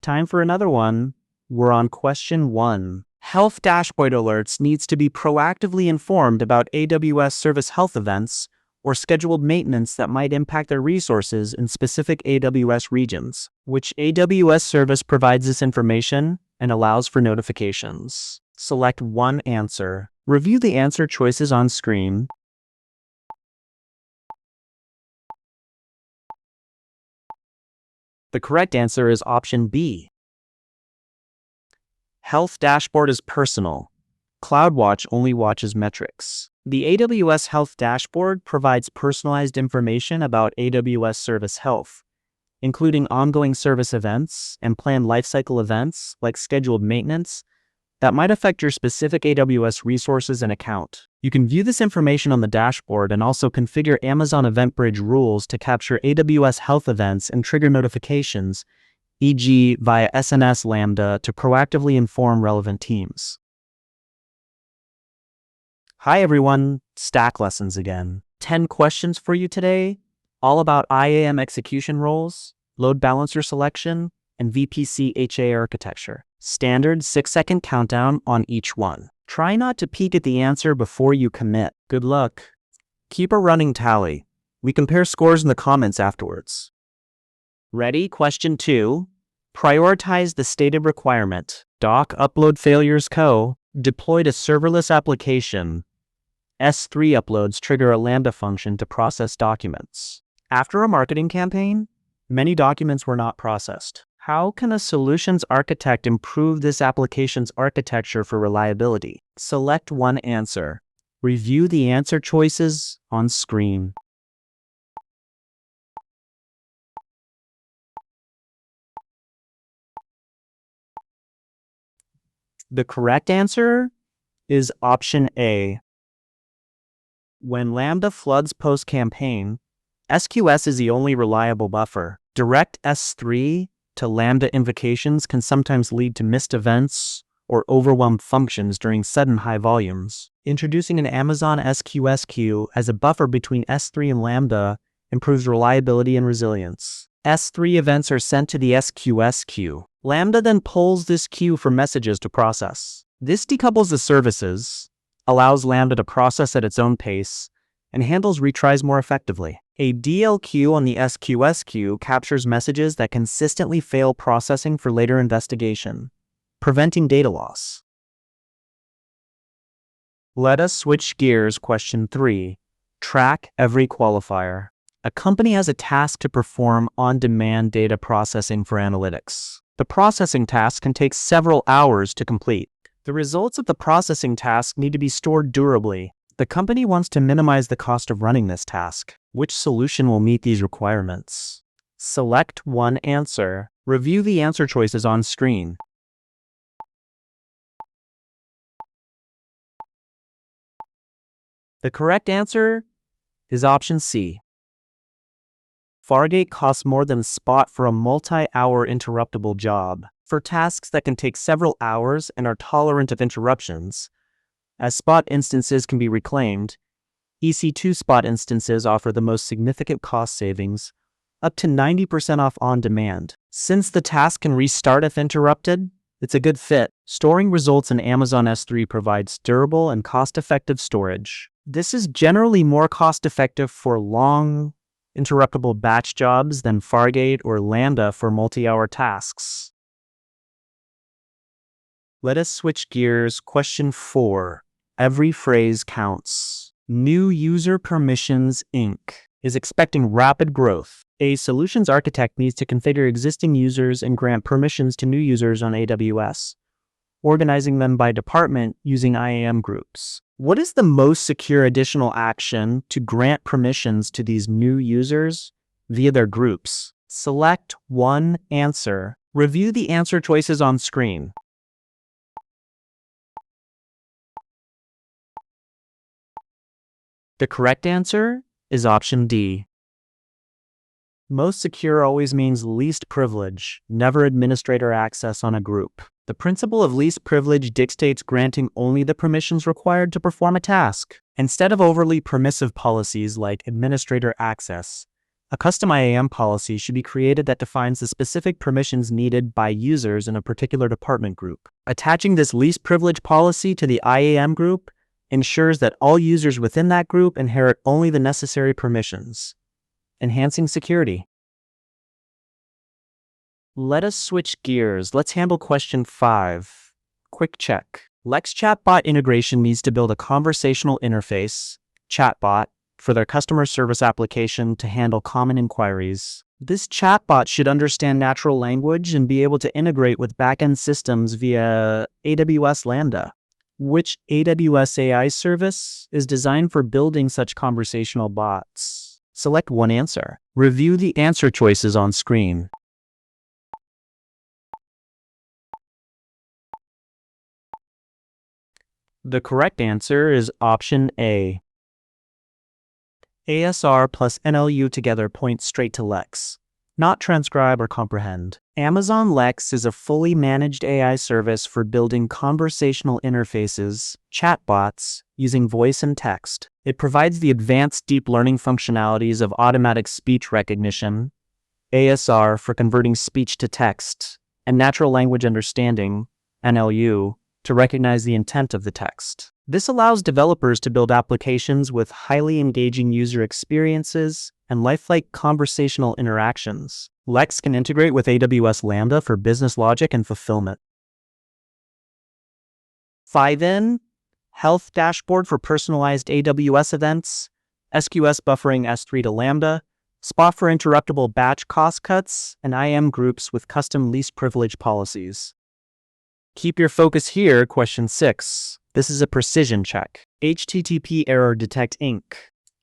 Time for another one. We're on question 1. Health dashboard alerts needs to be proactively informed about AWS service health events or scheduled maintenance that might impact their resources in specific AWS regions. Which AWS service provides this information and allows for notifications? Select one answer. Review the answer choices on screen. The correct answer is option B. Health dashboard is personal. CloudWatch only watches metrics. The AWS Health Dashboard provides personalized information about AWS service health, including ongoing service events and planned lifecycle events like scheduled maintenance that might affect your specific AWS resources and account. You can view this information on the dashboard and also configure Amazon EventBridge rules to capture AWS health events and trigger notifications, e.g. via SNS Lambda, to proactively inform relevant teams. Hi everyone, Stack Lessons again. 10 questions for you today, all about IAM execution roles, load balancer selection, and VPC HA architecture. Standard 6-second countdown on each one. Try not to peek at the answer before you commit. Good luck. Keep a running tally. We compare scores in the comments afterwards. Ready? Question 2. Prioritize the stated requirement. Doc upload failures co. Deployed a serverless application. S3 uploads trigger a Lambda function to process documents. After a marketing campaign, many documents were not processed. How can a solutions architect improve this application's architecture for reliability? Select one answer. Review the answer choices on screen. The correct answer is option A. When Lambda floods post-campaign, SQS is the only reliable buffer. Direct S3 to Lambda invocations can sometimes lead to missed events or overwhelmed functions during sudden high volumes. Introducing an Amazon SQS queue as a buffer between S3 and Lambda improves reliability and resilience. S3 events are sent to the SQS queue. Lambda then pulls this queue for messages to process. This decouples the services, allows Lambda to process at its own pace, and handles retries more effectively. A DL queue on the SQS queue captures messages that consistently fail processing for later investigation, preventing data loss. Let us switch gears. Question 3. Track every qualifier. A company has a task to perform on-demand data processing for analytics. The processing task can take several hours to complete. The results of the processing task need to be stored durably. The company wants to minimize the cost of running this task. Which solution will meet these requirements? Select one answer. Review the answer choices on screen. The correct answer is option C. Fargate costs more than Spot for a multi-hour interruptible job. For tasks that can take several hours and are tolerant of interruptions, as Spot instances can be reclaimed, EC2 Spot Instances offer the most significant cost savings, up to 90% off on demand. Since the task can restart if interrupted, it's a good fit. Storing results in Amazon S3 provides durable and cost-effective storage. This is generally more cost-effective for long, interruptible batch jobs than Fargate or Lambda for multi-hour tasks. Let us switch gears. Question 4. Every phrase counts. New User Permissions Inc. is expecting rapid growth. A solutions architect needs to configure existing users and grant permissions to new users on AWS, organizing them by department using IAM groups. What is the most secure additional action to grant permissions to these new users via their groups? Select one answer. Review the answer choices on screen. The correct answer is option D. Most secure always means least privilege, never administrator access on a group. The principle of least privilege dictates granting only the permissions required to perform a task. Instead of overly permissive policies like administrator access, A custom IAM policy should be created that defines the specific permissions needed by users in a particular department group. Attaching this least privilege policy to the IAM group ensures that all users within that group inherit only the necessary permissions, enhancing security. Let us switch gears. Let's handle question 5. Quick check. Lex Chatbot integration needs to build a conversational interface, chatbot, for their customer service application to handle common inquiries. This chatbot should understand natural language and be able to integrate with backend systems via AWS Lambda. Which AWS AI service is designed for building such conversational bots? Select one answer. Review the answer choices on screen. The correct answer is option A. ASR plus NLU together point straight to Lex, not transcribe or comprehend. Amazon Lex is a fully managed AI service for building conversational interfaces, chatbots, using voice and text. It provides the advanced deep learning functionalities of automatic speech recognition, ASR for converting speech to text, and natural language understanding, NLU, to recognize the intent of the text. This allows developers to build applications with highly engaging user experiences and lifelike conversational interactions. Lex can integrate with AWS Lambda for business logic and fulfillment. 5N, Health Dashboard for personalized AWS events, SQS buffering S3 to Lambda, Spot for interruptible batch cost cuts, and IAM groups with custom least privilege policies. Keep your focus here, question 6. This is a precision check. HTTP Error Detect Inc.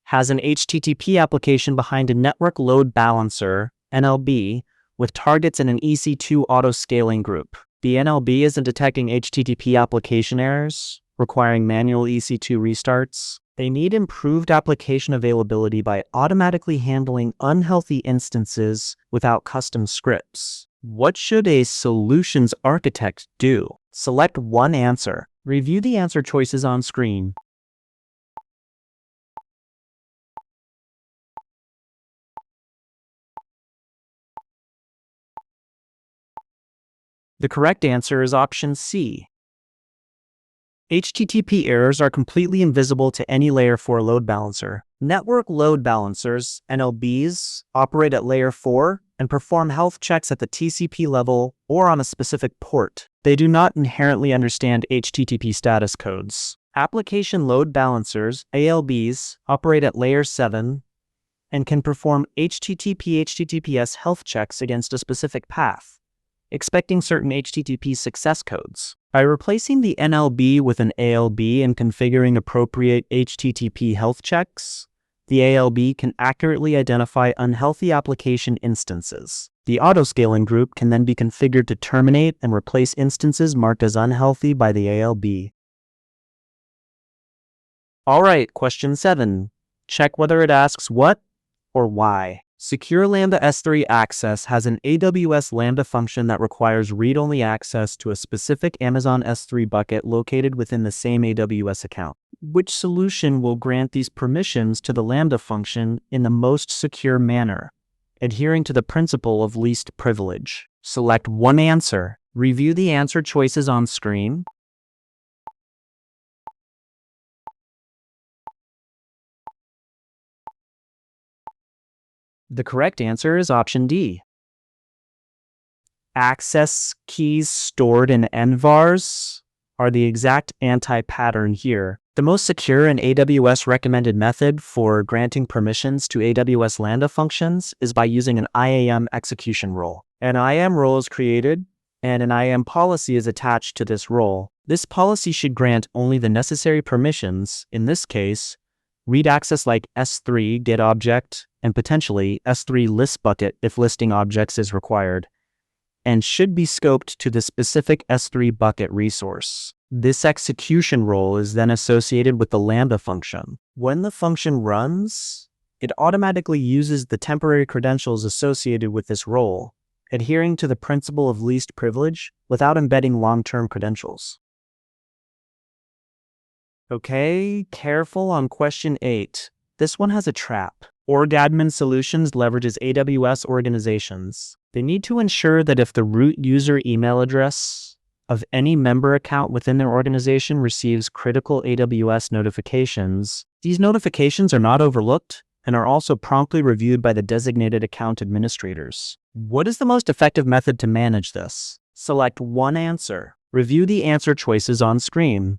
has an HTTP application behind a network load balancer, NLB, with targets in an EC2 Auto Scaling group. The NLB isn't detecting HTTP application errors, requiring manual EC2 restarts. They need improved application availability by automatically handling unhealthy instances without custom scripts. What should a solutions architect do? Select one answer. Review the answer choices on screen. The correct answer is option C. HTTP errors are completely invisible to any Layer 4 load balancer. Network load balancers, NLBs, operate at Layer 4 and perform health checks at the TCP level or on a specific port. They do not inherently understand HTTP status codes. Application load balancers, ALBs, operate at Layer 7 and can perform HTTP/HTTPS health checks against a specific path, expecting certain HTTP success codes. By replacing the NLB with an ALB and configuring appropriate HTTP health checks, the ALB can accurately identify unhealthy application instances. The auto-scaling group can then be configured to terminate and replace instances marked as unhealthy by the ALB. Alright, question 7. Check whether it asks what or why. Secure Lambda S3 access has an AWS Lambda function that requires read-only access to a specific Amazon S3 bucket located within the same AWS account. Which solution will grant these permissions to the Lambda function in the most secure manner, adhering to the principle of least privilege? Select one answer. Review the answer choices on screen. The correct answer is option D. Access keys stored in nvars are the exact anti-pattern here. The most secure and AWS recommended method for granting permissions to AWS Lambda functions is by using an IAM execution role. An IAM role is created, and an IAM policy is attached to this role. This policy should grant only the necessary permissions, in this case, read access like S3 get object, and potentially S3 list bucket if listing objects is required, and should be scoped to the specific S3 bucket resource. This execution role is then associated with the Lambda function. When the function runs, it automatically uses the temporary credentials associated with this role, adhering to the principle of least privilege without embedding long-term credentials. Okay, careful on question 8. This one has a trap. Org Admin Solutions leverages AWS organizations. They need to ensure that if the root user email address of any member account within their organization receives critical AWS notifications, these notifications are not overlooked and are also promptly reviewed by the designated account administrators. What is the most effective method to manage this? Select one answer. Review the answer choices on screen.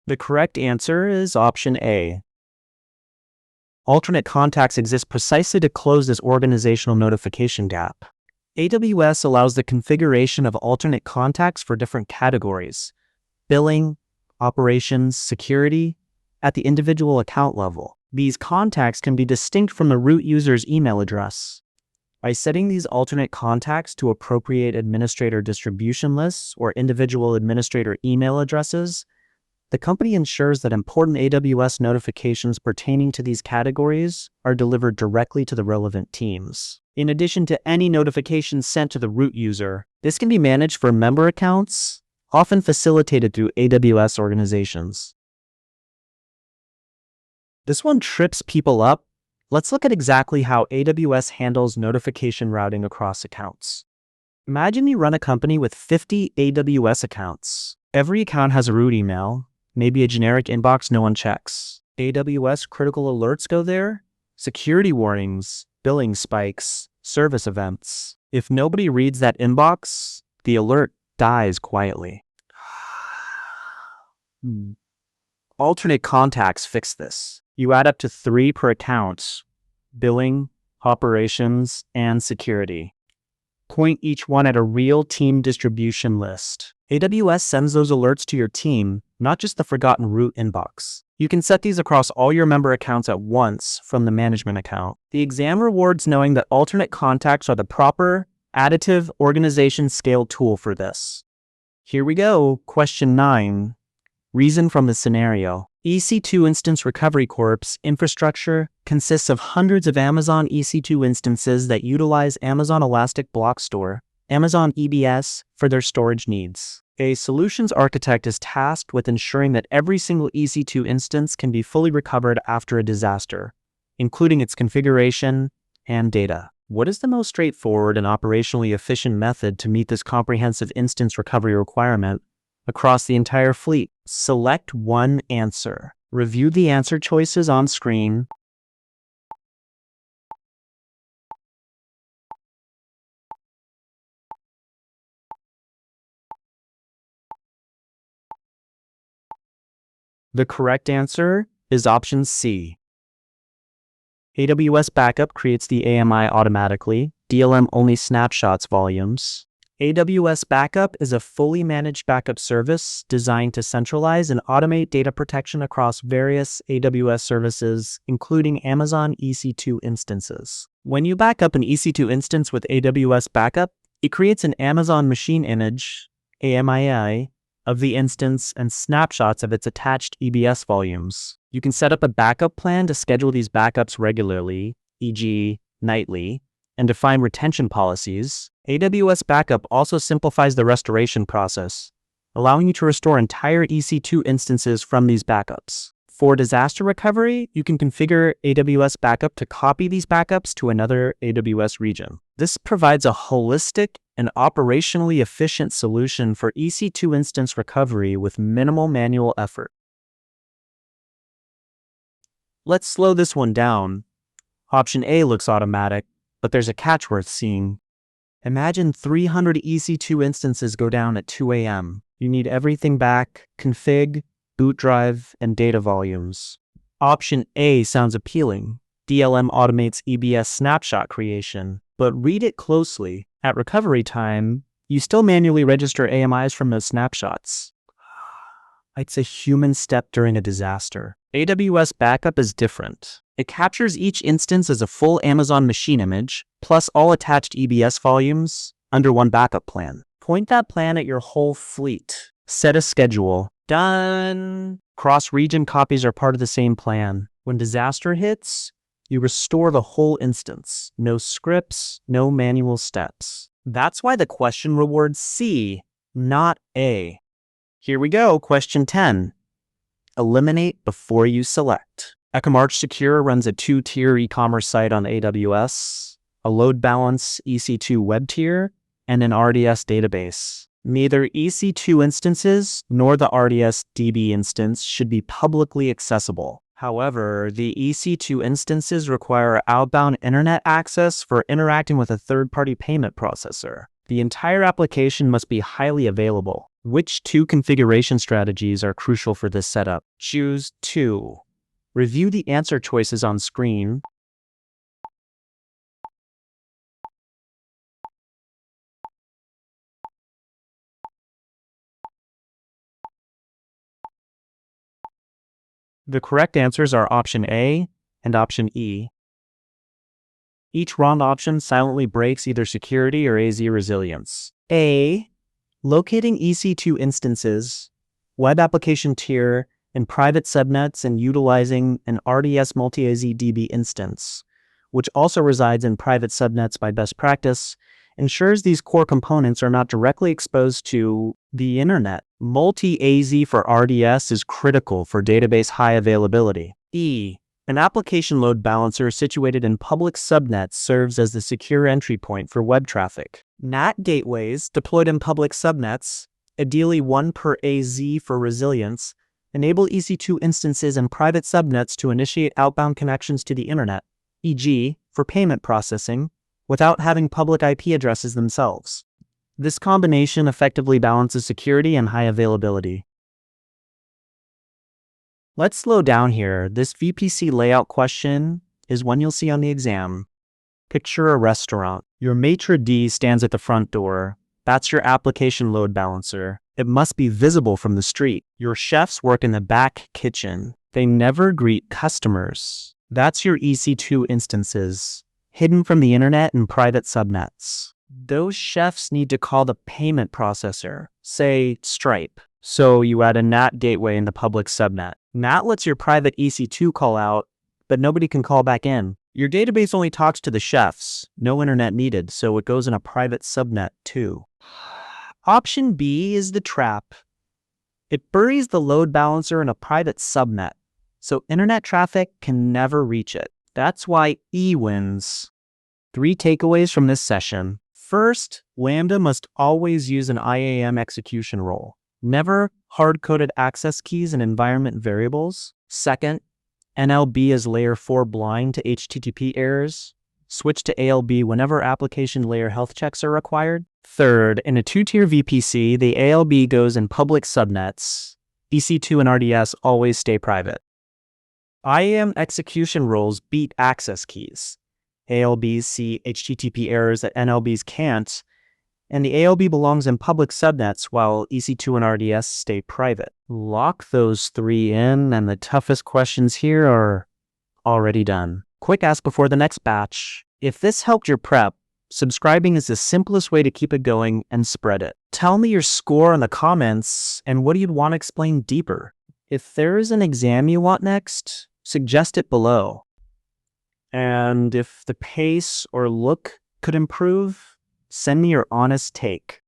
The correct answer is option A. Alternate contacts exist precisely to close this organizational notification gap. AWS allows the configuration of alternate contacts for different categories: billing, operations, security, at the individual account level. These contacts can be distinct from the root user's email address. By setting these alternate contacts to appropriate administrator distribution lists or individual administrator email addresses, the company ensures that important AWS notifications pertaining to these categories are delivered directly to the relevant teams. In addition to any notifications sent to the root user, this can be managed for member accounts, often facilitated through AWS organizations. This one trips people up. Let's look at exactly how AWS handles notification routing across accounts. Imagine you run a company with 50 AWS accounts. Every account has a root email, maybe a generic inbox no one checks. AWS critical alerts go there, security warnings, billing spikes, service events. If nobody reads that inbox, the alert dies quietly. Alternate contacts fix this. You add up to 3 per account: billing, operations, and security. Point each one at a real team distribution list. AWS sends those alerts to your team, not just the forgotten root inbox. You can set these across all your member accounts at once from the management account. The exam rewards knowing that alternate contacts are the proper, additive, organization scale tool for this. Here we go. Question 9. Reason from the scenario. EC2 Instance Recovery Corp's infrastructure consists of hundreds of Amazon EC2 instances that utilize Amazon Elastic Block Store, Amazon EBS, for their storage needs. A solutions architect is tasked with ensuring that every single EC2 instance can be fully recovered after a disaster, including its configuration and data. What is the most straightforward and operationally efficient method to meet this comprehensive instance recovery requirement across the entire fleet? Select one answer. Review the answer choices on screen. The correct answer is option C. AWS Backup creates the AMI automatically. DLM only snapshots volumes. AWS Backup is a fully managed backup service designed to centralize and automate data protection across various AWS services, including Amazon EC2 instances. When you back up an EC2 instance with AWS Backup, it creates an Amazon machine image, AMI, of the instance and snapshots of its attached EBS volumes. You can set up a backup plan to schedule these backups regularly, e.g., nightly, and define retention policies. AWS Backup also simplifies the restoration process, allowing you to restore entire EC2 instances from these backups. For disaster recovery, you can configure AWS Backup to copy these backups to another AWS region. This provides a holistic and operationally efficient solution for EC2 instance recovery with minimal manual effort. Let's slow this one down. Option A looks automatic, but there's a catch worth seeing. Imagine 300 EC2 instances go down at 2 a.m. You need everything back: config, boot drive, and data volumes. Option A sounds appealing. DLM automates EBS snapshot creation, but read it closely. At recovery time, you still manually register AMIs from those snapshots. It's a human step during a disaster. AWS Backup is different. It captures each instance as a full Amazon machine image, plus all attached EBS volumes, under one backup plan. Point that plan at your whole fleet. Set a schedule. Done! Cross-region copies are part of the same plan. When disaster hits, you restore the whole instance. No scripts, no manual steps. That's why the question rewards C, not A. Here we go, question 10. Eliminate before you select. EchoMarch Secure runs a 2-tier e-commerce site on AWS, a load balance EC2 web tier, and an RDS database. Neither EC2 instances nor the RDS DB instance should be publicly accessible. However, the EC2 instances require outbound internet access for interacting with a third-party payment processor. The entire application must be highly available. Which 2 configuration strategies are crucial for this setup? Choose 2. Review the answer choices on screen. The correct answers are option A and option E. Each wrong option silently breaks either security or AZ resilience. A. Locating EC2 instances, web application tier, and private subnets and utilizing an RDS multi-AZ DB instance, which also resides in private subnets by best practice, ensures these core components are not directly exposed to the internet. Multi-AZ for RDS is critical for database high availability. E. An application load balancer situated in public subnets serves as the secure entry point for web traffic. NAT gateways deployed in public subnets, ideally 1 per AZ for resilience, enable EC2 instances and private subnets to initiate outbound connections to the internet, e.g., for payment processing, without having public IP addresses themselves. This combination effectively balances security and high availability. Let's slow down here. This VPC layout question is one you'll see on the exam. Picture a restaurant. Your maitre d' stands at the front door. That's your application load balancer. It must be visible from the street. Your chefs work in the back kitchen. They never greet customers. That's your EC2 instances, hidden from the internet and private subnets. Those chefs need to call the payment processor, say Stripe. So you add a NAT gateway in the public subnet. NAT lets your private EC2 call out, but nobody can call back in. Your database only talks to the chefs, no internet needed, so it goes in a private subnet too. Option B is the trap. It buries the load balancer in a private subnet, so internet traffic can never reach it. That's why E wins. 3 takeaways from this session. First, Lambda must always use an IAM execution role. Never hard-coded access keys and environment variables. Second, NLB is layer 4 blind to HTTP errors. Switch to ALB whenever application layer health checks are required. Third, in a 2-tier VPC, the ALB goes in public subnets. EC2 and RDS always stay private. IAM execution roles beat access keys. ALBs see HTTP errors that NLBs can't, and the ALB belongs in public subnets while EC2 and RDS stay private. Lock those 3 in, and the toughest questions here are already done. Quick ask before the next batch. If this helped your prep, subscribing is the simplest way to keep it going and spread it. Tell me your score in the comments and what you'd want to explain deeper. If there is an exam you want next, suggest it below. And if the pace or look could improve, send me your honest take.